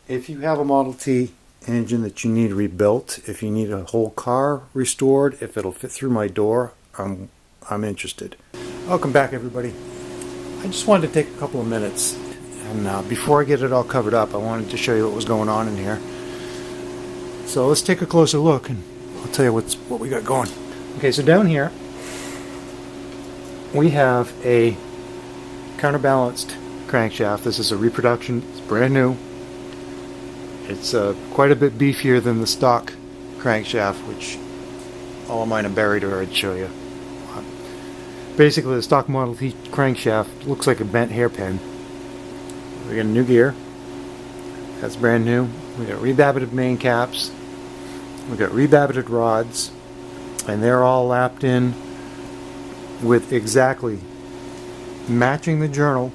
If you have a Model T engine that you need rebuilt, if you need a whole car restored, if it'll fit through my door, I'm interested. Welcome back, everybody. I just wanted to take a couple of minutes, and before I get it all covered up, I wanted to show you what was going on in here. So let's take a closer look, and I'll tell you what we got going. Okay, so down here we have a counterbalanced crankshaft. This is a reproduction. It's brand new. It's quite a bit beefier than the stock crankshaft, which all of mine are buried, or I'd show you. Basically, the stock Model T crankshaft looks like a bent hairpin. We got a new gear. That's brand new. We got rebabbited main caps. We got rebabbited rods, and they're all lapped in with exactly matching the journal,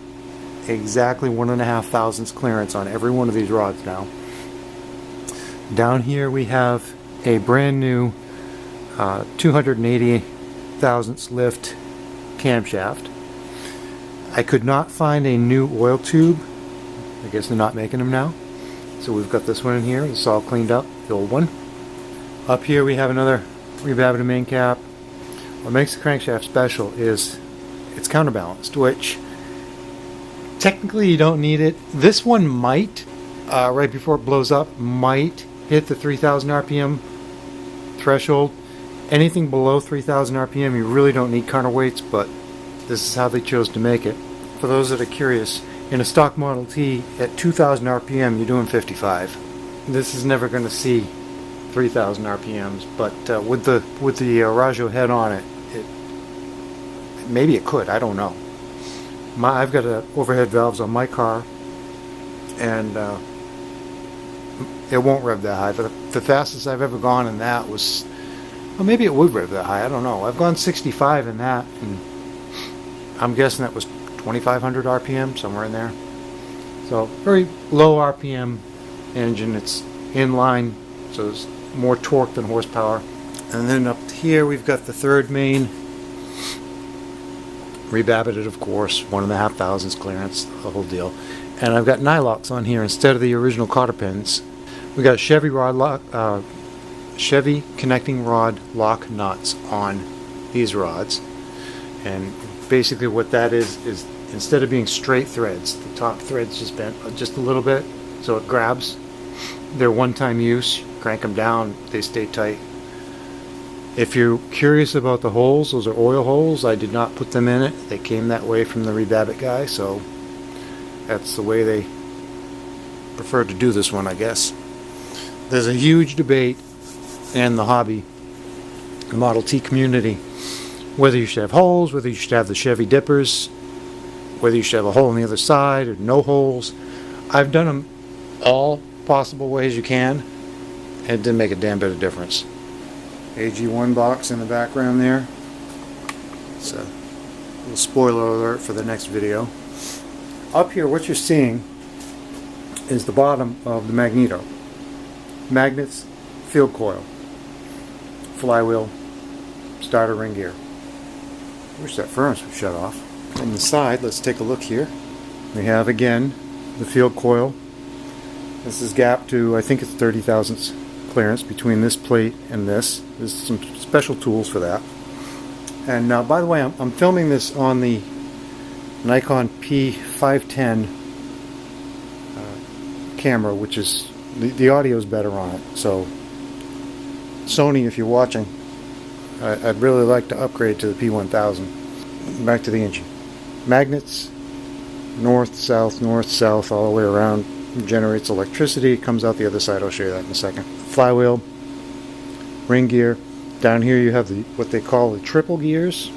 exactly 1.5 thousandths clearance on every one of these rods now. Down here we have a brand new 280 thousandths lift camshaft. I could not find a new oil tube. I guess they're not making them now. So we've got this one in here. It's all cleaned up, the old one. Up here we have another rebabbited main cap. What makes the crankshaft special is it's counterbalanced, which technically you don't need it. This one might, right before it blows up, might hit the 3,000 RPM threshold. Anything below 3,000 RPM you really don't need counterweights, but this is how they chose to make it. For those that are curious, in a stock Model T at 2,000 RPM you're doing 55. This is never going to see 3,000 RPMs, but with the Rajo head on it, maybe it could. I don't know. I've got overhead valves on my car, and it won't rev that high. But the fastest I've ever gone in that was, well, maybe it would rev that high. I don't know. I've gone 65 in that, and I'm guessing that was 2,500 RPM, somewhere in there. So very low RPM engine. It's inline, so it's more torque than horsepower. And then up here we've got the third main, rebabbited, of course, 1.5 thousandths clearance, the whole deal. And I've got nylocks on here instead of the original cotter pins. We got Chevy rod lock, Chevy connecting rod lock nuts on these rods. And basically what that is instead of being straight threads, the top thread's just bent just a little bit, so it grabs. They're one-time use. Crank them down, they stay tight. If you're curious about the holes, those are oil holes. I did not put them in it. They came that way from the rebabbit guy, so that's the way they preferred to do this one, I guess. There's a huge debate in the hobby, the Model T community, whether you should have holes, whether you should have the Chevy dippers, whether you should have a hole on the other side or no holes. I've done them all possible ways you can. It didn't make a damn bit of difference. AG1 box in the background there. It's a little spoiler alert for the next video. Up here what you're seeing is the bottom of the Magneto. Magnets, field coil, flywheel, starter ring gear. Wish that furnace would shut off. From the side, let's take a look here. We have again the field coil. This is gapped to, I think it's 30 thousandths clearance between this plate and this. There's some special tools for that. And by the way, I'm filming this on the Nikon P510 camera, which is the audio is better on it. So Sony, if you're watching, I'd really like to upgrade to the P1000. Back to the engine. Magnets, north, south, all the way around. Generates electricity, comes out the other side. I'll show you that in a second. Flywheel, ring gear. Down here you have what they call the triple gears.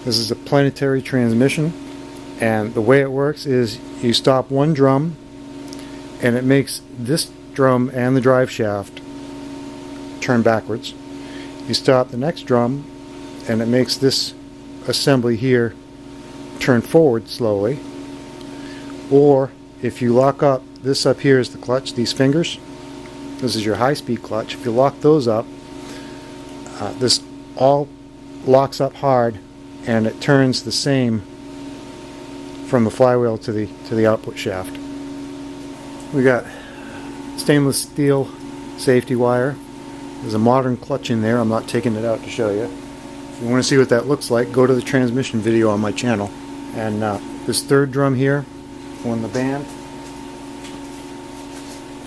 This is a planetary transmission, and the way it works is you stop one drum and it makes this drum and the drive shaft turn backwards. You stop the next drum and it makes this assembly here turn forward slowly. Or if you lock up, this up here is the clutch, these fingers. This is your high-speed clutch. If you lock those up, this all locks up hard, and it turns the same from the flywheel to the output shaft. We got stainless steel safety wire. There's a modern clutch in there. I'm not taking it out to show you. If you want to see what that looks like, go to the transmission video on my channel. And this third drum here on the band.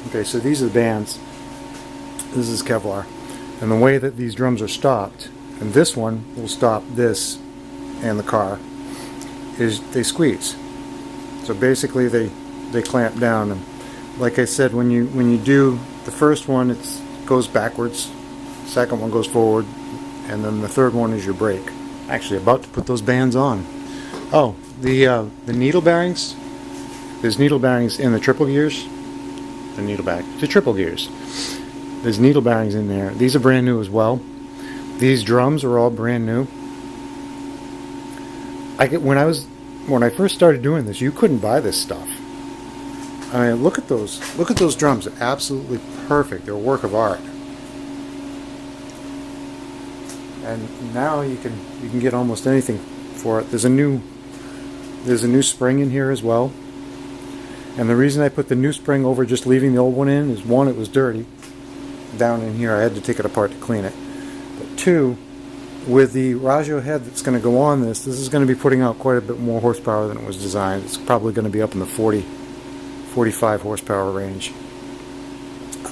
Okay, so these are the bands. This is Kevlar. And the way that these drums are stopped, and this one will stop this and the car, is they squeeze. So basically they clamp down. And like I said, when you do the first one, it goes backwards, second one goes forward, and then the third one is your brake. Actually about to put those bands on. Oh, the needle bearings. There's needle bearings in the triple gears. The triple gears. There's needle bearings in there. These are brand new as well. These drums are all brand new. When I first started doing this, you couldn't buy this stuff. I mean, look at those. Look at those drums. They're absolutely perfect. They're a work of art. And now you can get almost anything for it. There's a new spring in here as well. And the reason I put the new spring over just leaving the old one in is, one, it was dirty down in here. I had to take it apart to clean it. But two, with the Rajo head that's going to go on this is going to be putting out quite a bit more horsepower than it was designed. It's probably going to be up in the 45 horsepower range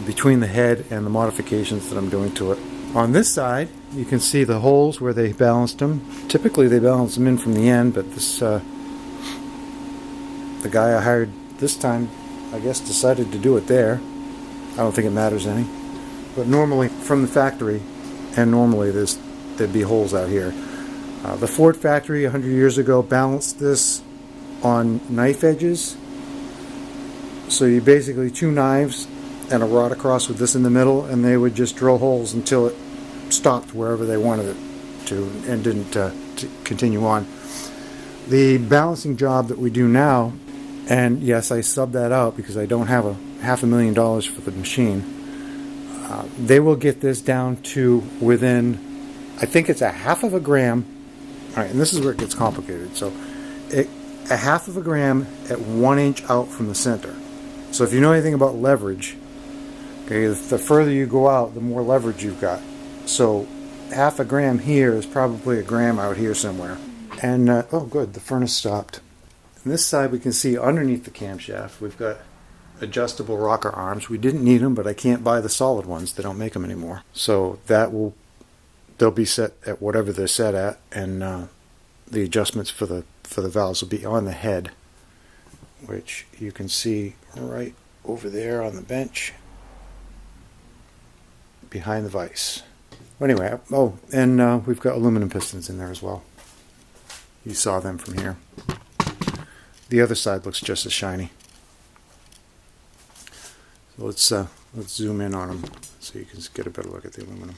between the head and the modifications that I'm doing to it. On this side, you can see the holes where they balanced them. Typically they balance them in from the end, but this the guy I hired this time, I guess, decided to do it there. I don't think it matters any. But normally from the factory, and normally there'd be holes out here. The Ford factory 100 years ago balanced this on knife edges. So you basically 2 knives and a rod across with this in the middle, and they would just drill holes until it stopped wherever they wanted it to and didn't to continue on. The balancing job that we do now, and yes, I subbed that out because I don't have $500,000 for the machine. They will get this down to within, I think it's 1/2 gram. All right, and this is where it gets complicated. So, 1/2 gram at 1 inch out from the center. So if you know anything about leverage, okay, the further you go out, the more leverage you've got. So 1/2 gram here is probably 1 gram out here somewhere. And oh, good, the furnace stopped. On this side, we can see underneath the camshaft, we've got adjustable rocker arms. We didn't need them, but I can't buy the solid ones. They don't make them anymore. So they'll be set at whatever they're set at, and the adjustments for the valves will be on the head, which you can see right over there on the bench behind the vise. Anyway, oh, and we've got aluminum pistons in there as well. You saw them from here. The other side looks just as shiny. So let's zoom in on them so you can get a better look at the aluminum.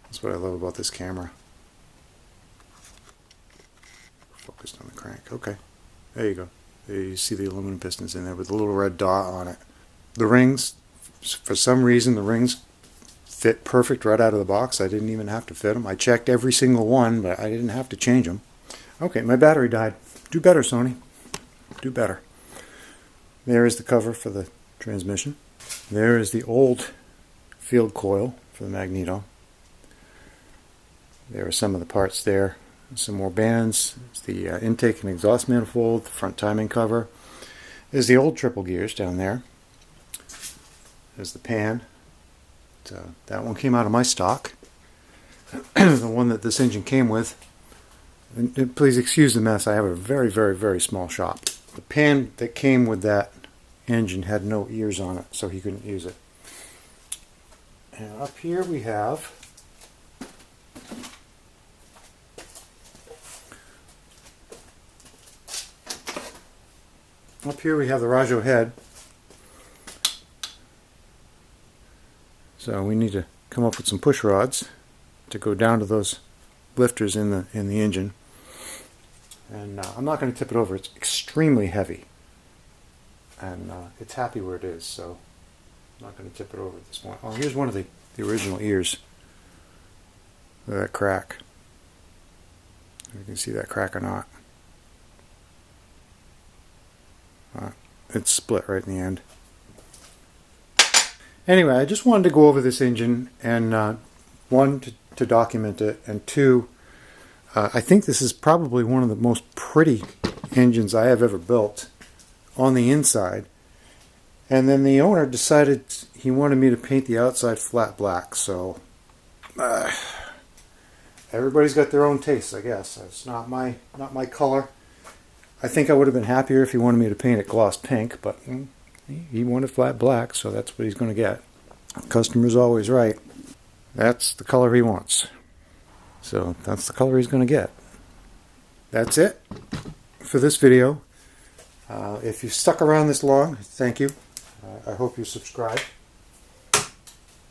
That's what I love about this camera. Focused on the crank. Okay, there you go. There you see the aluminum pistons in there with a little red dot on it. The rings, for some reason, the rings fit perfect right out of the box. I didn't even have to fit them. I checked every single one, but I didn't have to change them. Okay, my battery died. Do better, Sony. Do better. There is the cover for the transmission. There is the old field coil for the Magneto. There are some of the parts there. Some more bands. It's the intake and exhaust manifold, the front timing cover. There's the old triple gears down there. There's the pan. That one came out of my stock. The one that this engine came with. And please excuse the mess. I have a very, very, very small shop. The pan that came with that engine had no ears on it, so he couldn't use it. And up here we have the Rajo head. So we need to come up with some push rods to go down to those lifters in the engine. And I'm not going to tip it over. It's extremely heavy, and it's happy where it is, so I'm not going to tip it over at this point. Oh, here's one of the original ears. Look at that crack. You can see that crack or not. it's split right in the end. Anyway, I just wanted to go over this engine, and one, to document it, and two, I think this is probably one of the most pretty engines I have ever built on the inside. And then the owner decided he wanted me to paint the outside flat black, so everybody's got their own tastes, I guess. It's not my color. I think I would have been happier if he wanted me to paint it gloss pink, but he wanted flat black, so that's what he's going to get. The customer's always right. That's the color he wants. So that's the color he's going to get. That's it for this video. If you stuck around this long, thank you. I hope you subscribe.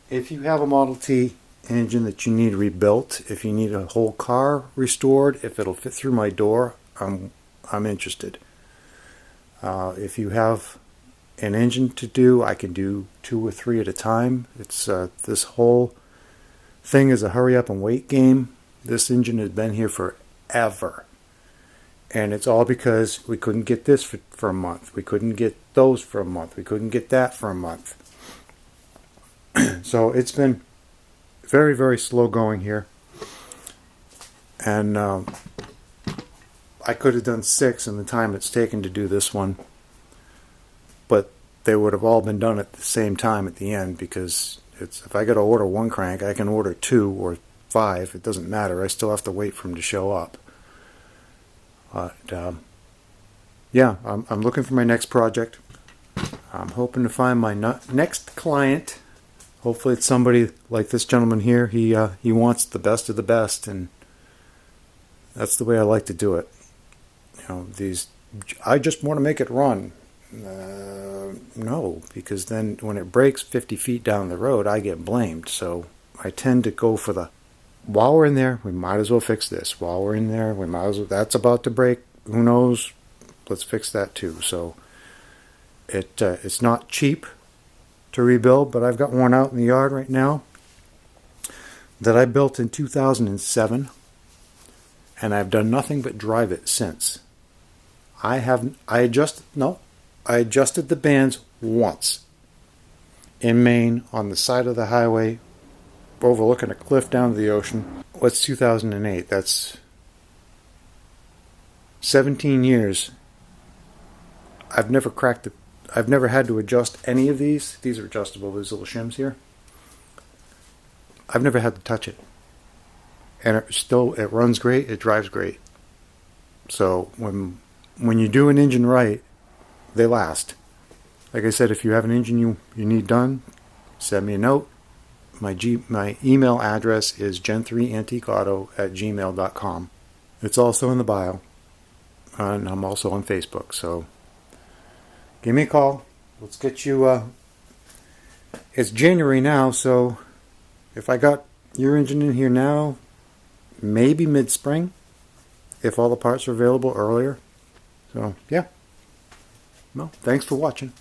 If you have a Model T engine that you need rebuilt, if you need a whole car restored, if it'll fit through my door, I'm interested. If you have an engine to do, I can do 2 or 3 at a time. It's this whole thing is a hurry up and wait game. This engine has been here forever. And it's all because we couldn't get this for a month. We couldn't get those for a month. We couldn't get that for a month. So it's been very, very slow going here. And I could have done 6 in the time it's taken to do this one. But they would have all been done at the same time at the end, because if I got to order 1 crank, I can order 2 or 5. It doesn't matter. I still have to wait for them to show up. But yeah, I'm looking for my next project. I'm hoping to find my next client. Hopefully it's somebody like this gentleman here. He wants the best of the best, and that's the way I like to do it. You know, I just want to make it run. No, because then when it breaks 50 feet down the road, I get blamed. So I tend to go for while we're in there, we might as well fix this. While we're in there, we might as well, that's about to break. Who knows? Let's fix that too. So it's not cheap to rebuild, but I've got one out in the yard right now that I built in 2007, and I've done nothing but drive it since. I adjusted the bands once in Maine on the side of the highway overlooking a cliff down to the ocean. What's 2008? That's 17 years. I've never had to adjust any of these. These are adjustable, these little shims here. I've never had to touch it. And it runs great, it drives great. So when you do an engine right, they last. Like I said, if you have an engine you need done, send me a note. My email address is gen3antiqueauto@gmail.com. It's also in the bio. And I'm also on Facebook. So give me a call. Let's get you... it's January now, so if I got your engine in here now, maybe mid-spring, if all the parts are available earlier. So, yeah. Well, thanks for watching.